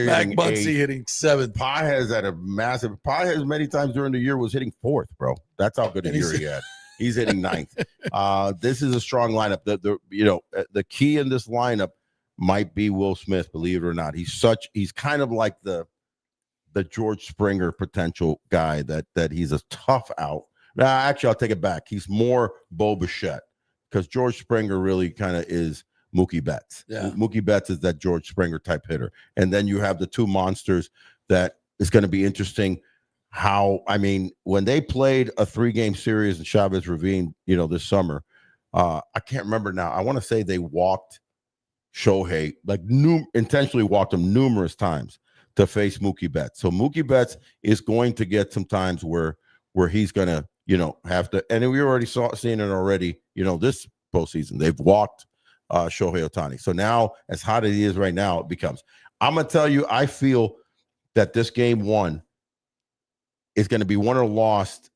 Mac Muncy hitting 7th. Paez had a massive. Paez many times during the year was hitting 4th, bro. That's how good a year he had. He's hitting 9th. This is a strong lineup. The key in this lineup might be Will Smith, believe it or not. He's kind of like the George Springer potential guy that he's a tough out. Now, actually, I'll take it back. He's more Bo Bichette because George Springer really kind of is Mookie Betts. Yeah. Mookie Betts is that George Springer type hitter. And then you have the 2 monsters that is going to be interesting. When they played a 3-game series in Chavez Ravine, this summer, I can't remember now. I want to say they walked Shohei, intentionally walked him numerous times to face Mookie Betts. So Mookie Betts is going to get some times where he's going to, have to, and we already seen it already, this postseason. They've walked Shohei Ohtani. So now, as hot as he is right now, it becomes. I'm going to tell you, I feel that this game 1 is going to be won or lost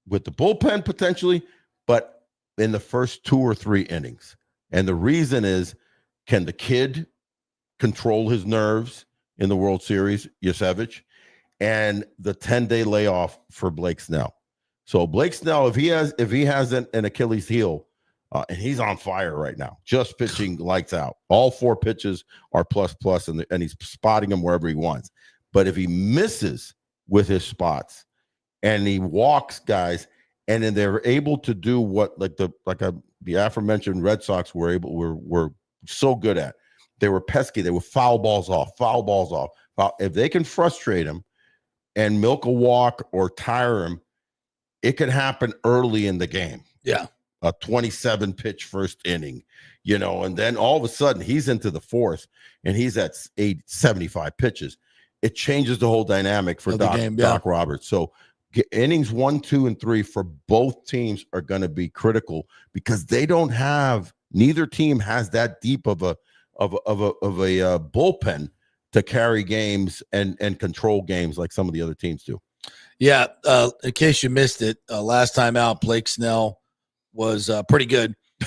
with the bullpen potentially, but in the first 2 or 3 innings. And the reason is, can the kid control his nerves in the World Series, Yosevich, and the 10-day layoff for Blake Snell. So Blake Snell, if he has an Achilles heel, and he's on fire right now, just pitching lights out. All 4 pitches are plus, and he's spotting them wherever he wants. But if he misses with his spots and he walks guys, and then they're able to do what the aforementioned Red Sox were so good at. They were pesky. They were foul balls off. If they can frustrate him and milk a walk or tire him, it could happen early in the game. Yeah. A 27 pitch first inning, and then all of a sudden he's into the 4th and he's at 75 pitches. It changes the whole dynamic for Doc Roberts. So innings 1, 2, and 3 for both teams are going to be critical because neither team has that deep of a bullpen to carry games and control games like some of the other teams do. Yeah. In case you missed it, last time out, Blake Snell was pretty good. He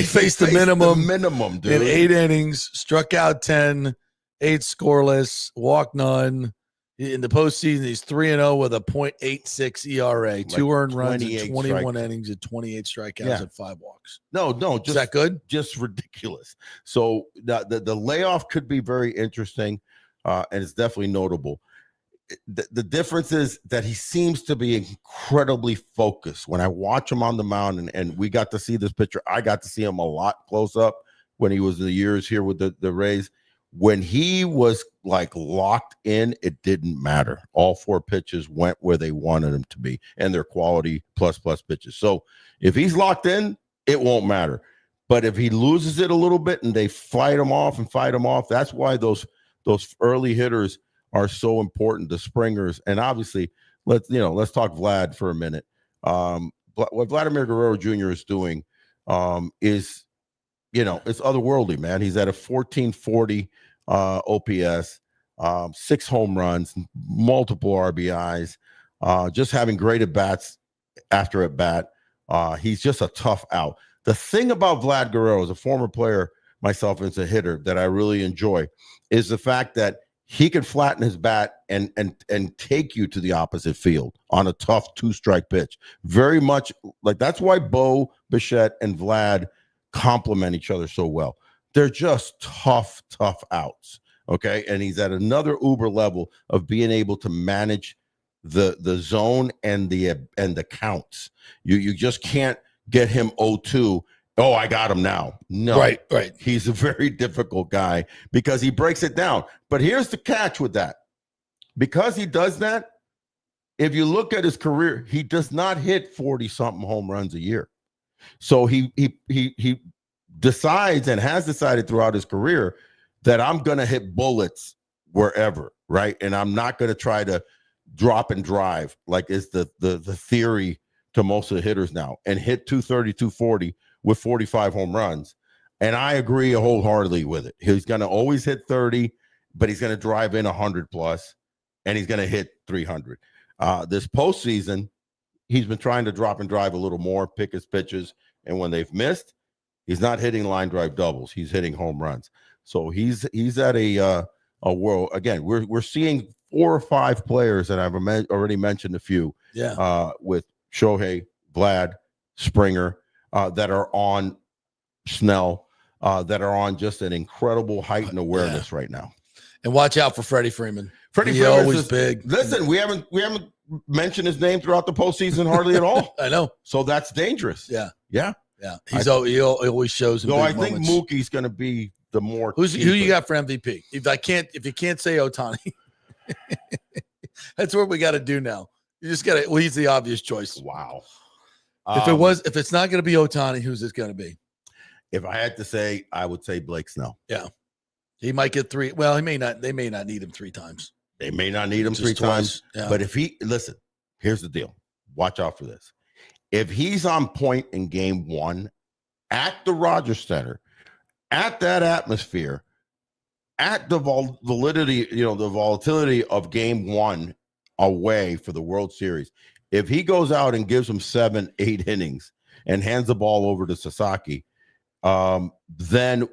faced the minimum, dude. In 8 innings, struck out 10, 8 scoreless, walked none. In the postseason, he's 3-0 with a .86 ERA, 2 earned runs in 21 innings and 28 strikeouts and 5 walks. No, just is that good? Just ridiculous. So the layoff could be very interesting, and it's definitely notable. The difference is that he seems to be incredibly focused. When I watch him on the mound, and we got to see this picture, I got to see him a lot close up when he was the years here with the Rays. when he was like locked in, it didn't matter. All 4 pitches went where they wanted them to be, and they're quality plus pitches. So if he's locked in, it won't matter. But if he loses it a little bit and they fight him off, that's why those early hitters are so important, the springers. And obviously, let's talk Vlad for a minute. What Vladimir Guerrero Jr. is doing is, it's otherworldly, man. He's at a 1440 OPS, 6 home runs, multiple RBIs, just having great at-bats after at-bat. He's just a tough out. The thing about Vlad Guerrero, as a former player myself as a hitter, that I really enjoy is the fact that he can flatten his bat and take you to the opposite field on a tough 2-strike pitch. Very much like that's why Bo, Bichette, and Vlad complement each other so well. They're just tough outs. Okay. And he's at another uber level of being able to manage the zone and the counts. You just can't get him 0-2. Oh, I got him now. No, right. He's a very difficult guy because he breaks it down. But here's the catch with that. Because he does that, if you look at his career, he does not hit 40-something home runs a year. So he decides and has decided throughout his career that I'm going to hit bullets wherever, right? And I'm not going to try to drop and drive like is the theory to most of the hitters now, and hit 230, 240 with 45 home runs. And I agree wholeheartedly with it. He's going to always hit 30, but he's going to drive in 100 plus, and he's going to hit 300. This postseason, he's been trying to drop and drive a little more, pick his pitches, and when they've missed, he's not hitting line drive doubles. He's hitting home runs. So he's at a world. Again, we're seeing 4 or 5 players, and I've already mentioned a few. Yeah. With Shohei, Vlad, Springer, that are on Snell, that are on just an incredible height and awareness right now. And watch out for Freddie Freeman. Freddie always is big. Listen, we haven't mentioned his name throughout the postseason hardly at all. I know. So that's dangerous. Yeah. He always shows. No, I think Mookie's going to be the more. Who you got for MVP? If you can't say Ohtani, that's what we got to do now. You just got to. Well, he's the obvious choice. Wow. If it's not going to be Ohtani, who's it going to be? If I had to say, I would say Blake Snell. Yeah, he might get 3. Well, he may not. They may not need him 3 times. They may not need him 3 times. Yeah. But if listen, here's the deal. Watch out for this. If he's on point in game 1 at the Rogers Center, at that atmosphere, at the volatility of game 1 away for the World Series, if he goes out and gives him 7, 8 innings and hands the ball over to Sasaki, then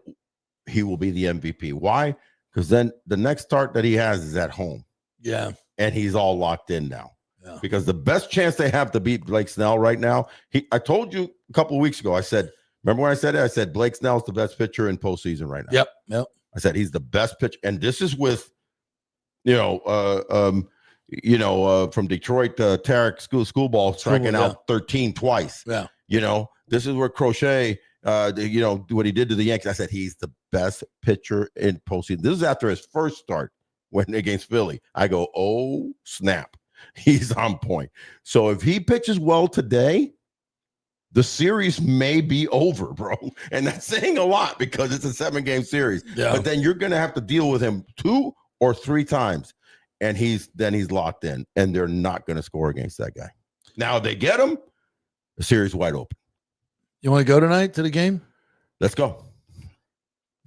he will be the MVP. Why? Because then the next start that he has is at home. Yeah. And he's all locked in now. Yeah. Because the best chance they have to beat Blake Snell right now, I told you a couple of weeks ago, I said, remember when I said it? I said Blake Snell's the best pitcher in postseason right now. Yep. I said he's the best pitcher. And this is with, from Detroit, Tarek Schoolball striking out 13 twice. Yeah. This is where Crochet, what he did to the Yankees. I said he's the best pitcher in postseason. This is after his first start against Philly. I go, oh, snap. He's on point. So if he pitches well today, the series may be over, bro. And that's saying a lot because it's a 7-game series. Yeah. But then you're going to have to deal with him 2 or 3 times. And he's locked in, and they're not going to score against that guy. Now, if they get him, the series wide open. You want to go tonight to the game? Let's go.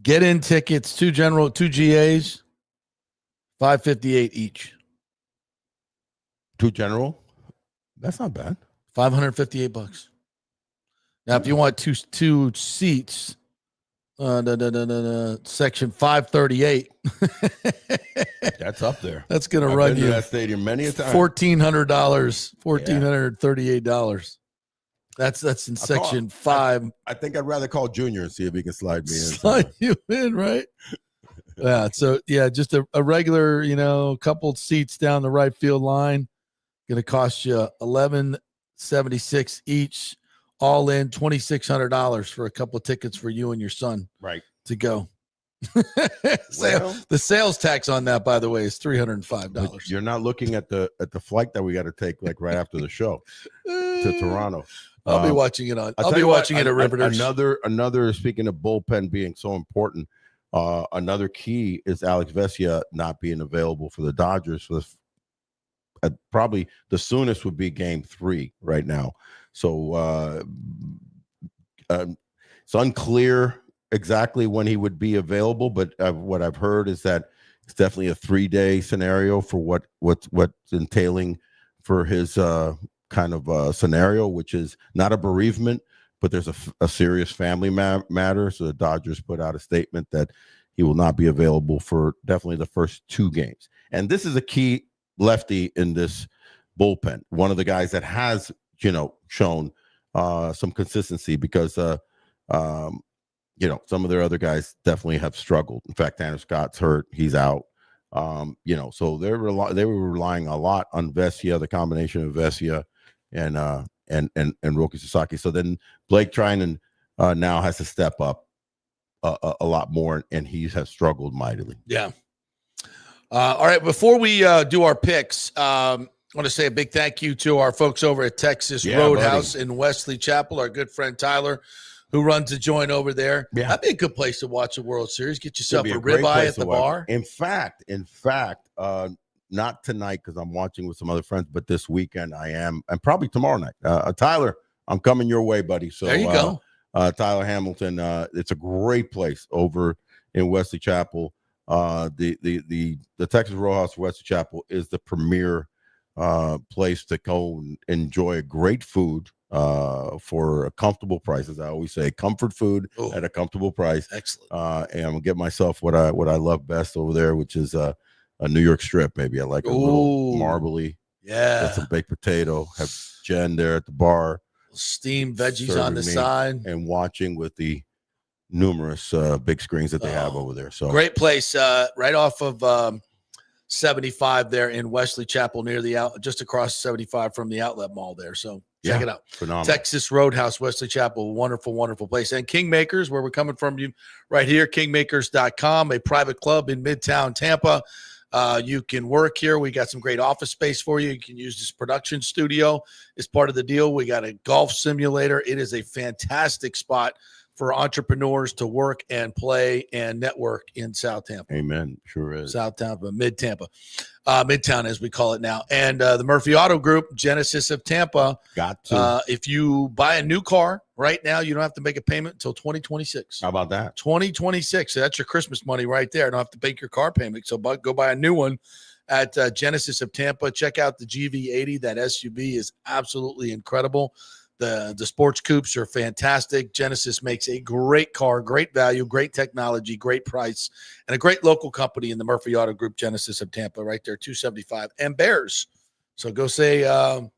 Get in tickets, 2 GAs, $558 each. 2 general? That's not bad. $558. Now, if you want two seats, section 538. That's up there. That's going to run you that stadium many a time. $1,400, $1,438. That's in section 5. I think I'd rather call Junior and see if he can slide me in. Slide you in, right? Yeah. So just a regular, couple seats down the right field line. Going to cost you $1,176 each. All in $2,600 for a couple of tickets for you and your son, right, to go. The sales tax on that, by the way, is $305. You're not looking at the flight that we got to take like right after the show to Toronto. I'll be watching it on. I'll be watching it at Riveters. Another. Speaking of bullpen being so important, another key is Alex Vesia not being available for the Dodgers. For probably the soonest would be Game 3 right now. So it's unclear exactly when he would be available, but what I've heard is that it's definitely a 3-day scenario for what's entailing for his kind of scenario, which is not a bereavement, but there's a serious family matter. So the Dodgers put out a statement that he will not be available for definitely the first 2 games. And this is a key lefty in this bullpen, one of the guys that has shown some consistency, because some of their other guys definitely have struggled. In fact, Tanner Scott's hurt; he's out. So they were relying a lot on Vesia, the combination of Vesia and Roki Sasaki. So then Blake Trinan now has to step up a lot more, and he has struggled mightily. Yeah. All right. Before we do our picks, I want to say a big thank you to our folks over at Texas Roadhouse in Wesley Chapel. Our good friend Tyler, who runs a joint over there. Yeah. That'd be a good place to watch the World Series. Get yourself a ribeye at the bar. In fact, not tonight because I'm watching with some other friends, but this weekend I am, and probably tomorrow night. Tyler, I'm coming your way, buddy. So there you go. Tyler Hamilton. It's a great place over in Wesley Chapel. The Texas Roadhouse Wesley Chapel is the premier place to go and enjoy great food for comfortable prices. I always say comfort food at a comfortable price. Excellent. And I'm gonna get myself what I love best over there, which is a New York strip. Maybe I like a little marbly. Yeah. Got some baked potato. Have Jen there at the bar. Steamed veggies on the side. And watching with the numerous big screens that they have over there. So great place, right off of 75 there in Wesley Chapel, near the just across 75 from the outlet mall there. So check it out. Phenomenal. Texas Roadhouse, Wesley Chapel, wonderful, wonderful place. And Kingmakers, where we're coming from you right here, kingmakers.com, a private club in Midtown Tampa. You can work here. We got some great office space for you. You can use this production studio as part of the deal. We got a golf simulator. It is a fantastic spot for entrepreneurs to work and play and network in South Tampa. Amen. Sure is. South Tampa, Mid-Tampa. Midtown, as we call it now. And the Murphy Auto Group, Genesis of Tampa. Got to. If you buy a new car right now, you don't have to make a payment until 2026. How about that? 2026. So that's your Christmas money right there. Don't have to make your car payment. So go buy a new one at Genesis of Tampa. Check out the GV80. That SUV is absolutely incredible. The sports coupes are fantastic. Genesis makes a great car, great value, great technology, great price, and a great local company in the Murphy Auto Group, Genesis of Tampa, right there, 275 and Bears. So go say hello.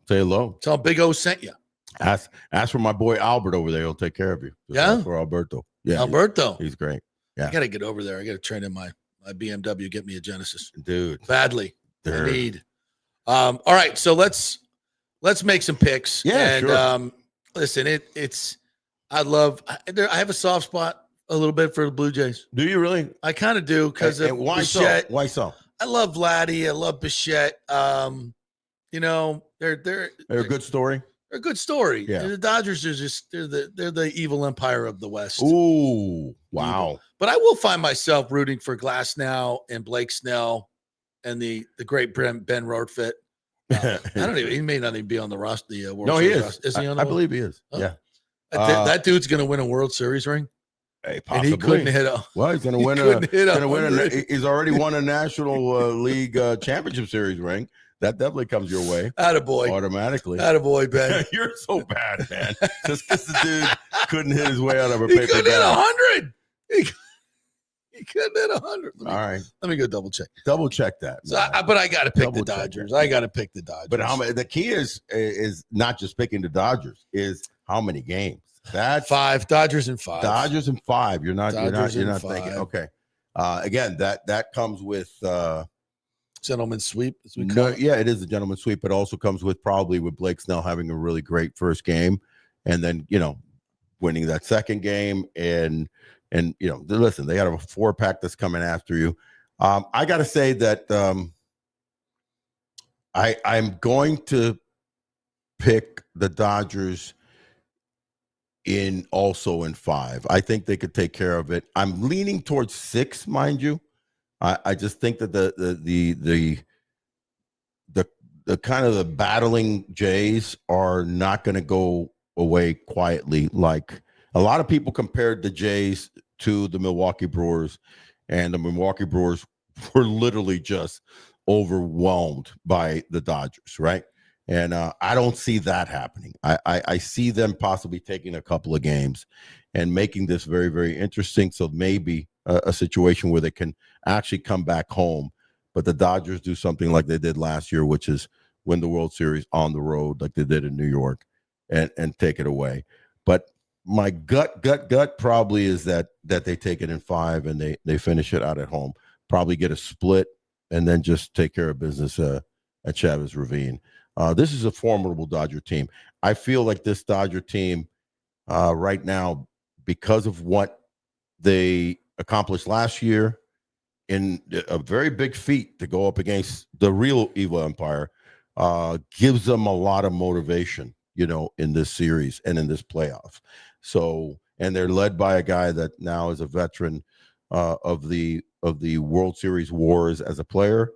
Say hello. Tell Big O sent you. Ask for my boy Albert over there. He'll take care of you. Yeah, for Alberto. Yeah, Alberto. He's great. Yeah, I gotta get over there. I gotta trade in my BMW. Get me a Genesis, dude. Badly. I need. All right, so let's make some picks. Yeah, and sure. Listen, I have a soft spot a little bit for the Blue Jays. Do you really? I kind of do because of why Bichette. So? Why so? I love Vladdy. I love Bichette. They're a good story. They're a good story. Yeah. The Dodgers are just they're the evil empire of the West. Ooh, wow. Evil. But I will find myself rooting for Glasnow and Blake Snell and the great Ben Rortvedt. I don't even. He may not even be on the roster. The World Series. No, he is. Roster. Is he on? I believe he is. Oh. Yeah. That dude's going to win a World Series ring. Hey, possibly. And he couldn't hit a. Well, he's going to win. He's already won a National League Championship Series ring. That definitely comes your way. Attaboy. Automatically. Attaboy, Ben. You're so bad, man. Just because the dude couldn't hit his way out of a paper bag. He couldn't hit 100. He couldn't hit 100. All right. Let me go double check. Double check that. So but I got to pick the Dodgers. I got to pick the Dodgers. But the key is not just picking the Dodgers, is how many games. That's 5. Dodgers in 5. Dodgers in 5. You're not thinking. Okay. Again, that comes with gentleman's sweep. Yeah, it is a gentleman's sweep, but also comes with probably with Blake Snell having a really great first game, and then winning that second game, and And listen, they got a 4-pack that's coming after you. I got to say that I'm going to pick the Dodgers in 5. I think they could take care of it. I'm leaning towards 6, mind you. I just think that the kind of the battling Jays are not going to go away quietly. Like a lot of people compared the Jays to the Milwaukee Brewers, and the Milwaukee Brewers were literally just overwhelmed by the Dodgers, right? And I don't see that happening. I see them possibly taking a couple of games and making this very, very interesting. So maybe a situation where they can actually come back home. But the Dodgers do something like they did last year, which is win the World Series on the road like they did in New York and take it away. But my gut probably is that they take it in 5 and they finish it out at home. Probably get a split and then just take care of business at Chavez Ravine. This is a formidable Dodger team. I feel like this Dodger team right now, because of what they accomplished last year in a very big feat to go up against the real Evil Empire, gives them a lot of motivation, in this series and in this playoff. So, and they're led by a guy that now is a veteran of the World Series wars as a player,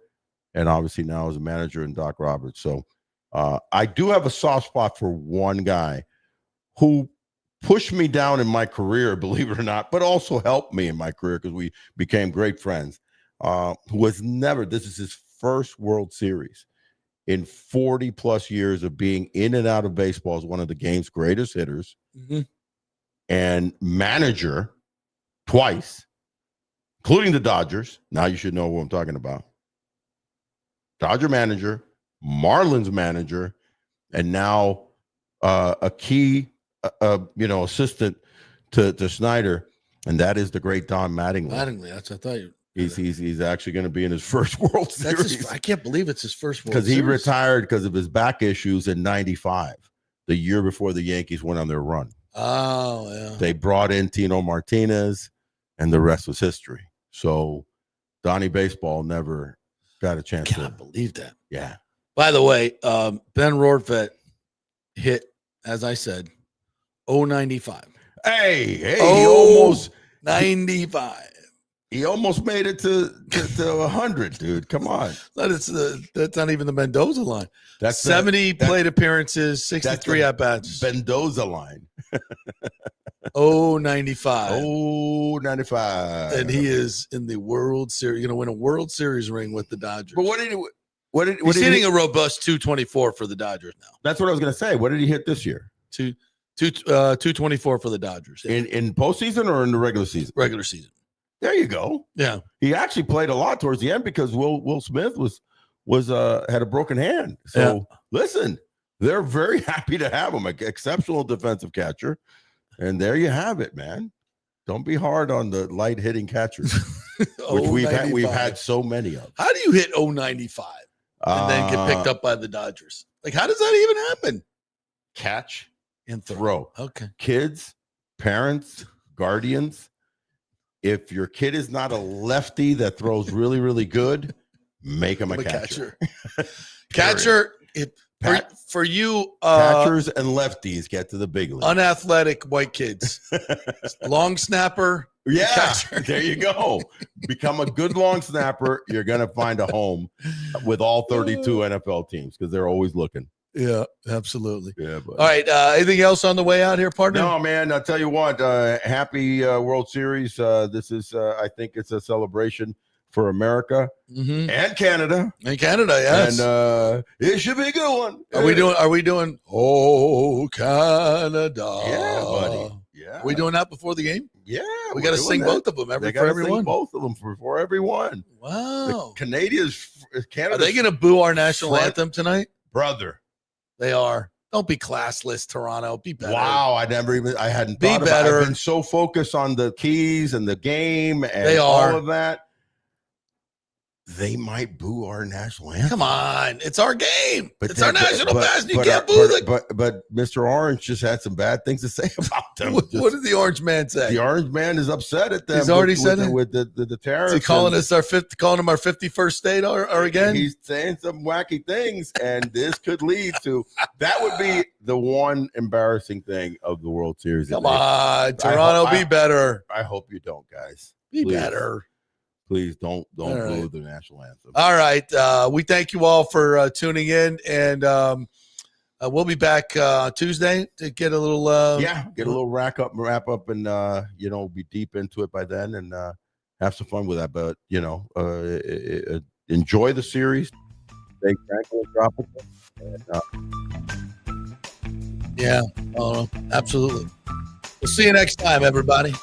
and obviously now as a manager in Doc Roberts. So I do have a soft spot for one guy who pushed me down in my career, believe it or not, but also helped me in my career because we became great friends, this is his first World Series in 40 plus years of being in and out of baseball, as one of the game's greatest hitters and manager twice, including the Dodgers. Now you should know what I'm talking about. Dodger manager, Marlins manager, and now a key assistant to Snyder, and that is the great Don Mattingly. That's I thought you. He's actually going to be in his first World Series. I can't believe it's his first World Series. Because he retired because of his back issues in '95, the year before the Yankees went on their run. Oh, yeah. They brought in Tino Martinez, and the rest was history. So Donnie Baseball never got a chance. Can't believe that. Yeah. By the way, Ben Rortvedt hit, as I said, 095. Hey, he almost 95. He almost made it to 100, dude. Come on. That's not even the Mendoza line. That's 70 plate appearances, 63 at-bats. Mendoza line. 095. 095. And he is in the World Series. Win a World Series ring with the Dodgers. But he's hitting a robust 224 for the Dodgers now. That's what I was going to say. What did he hit this year? 224 for the Dodgers. Yeah. In postseason or in the regular season? Regular season. There you go. Yeah, he actually played a lot towards the end because Will Smith was had a broken hand. So listen, they're very happy to have him. An exceptional defensive catcher, and there you have it, man. Don't be hard on the light hitting catchers, which we've had so many of. How do you hit 095 and then get picked up by the Dodgers? Like, how does that even happen? Catch and throw. Okay, kids, parents, guardians. If your kid is not a lefty that throws really, really good, make him a catcher. Catcher, for you, catchers and lefties get to the big league. Unathletic white kids, long snapper. Yeah, catcher. There you go. Become a good long snapper. You're gonna find a home with all 32 NFL teams because they're always looking. Yeah, absolutely. Yeah. Buddy. All right. Anything else on the way out here, partner? No, man. I'll tell you what. Happy World Series. This is, I think, it's a celebration for America and Canada. And Canada, yes. And it should be a good one. Are we doing? Oh, Canada. Yeah, buddy. Yeah. Are we doing that before the game? Yeah. We got to sing both of them for everyone. Both of them for everyone. Wow. Canada. Are they going to boo our national anthem tonight, brother? They are. Don't be classless, Toronto. Be better. Wow, I hadn't thought about it. I've been so focused on the keys and the game and all of that. they might boo our national anthem. Come on, it's our game. But it's our national best. You can't boo it. But Mr. Orange just had some bad things to say about them. What did the Orange Man say? The Orange Man is upset at them. He's already said it with the tariffs. Is he calling us calling him our 51st state or again? He's saying some wacky things, and this could lead to that would be the one embarrassing thing of the World Series. Come on, Toronto, be better. I hope you don't, guys. Be better. Please don't boo the national anthem. All right. We thank you all for tuning in, and we'll be back Tuesday to get a little get a little wrap up, and be deep into it by then, and have some fun with that. But enjoy the series. Stay tranquil and yeah, absolutely. We'll see you next time, everybody.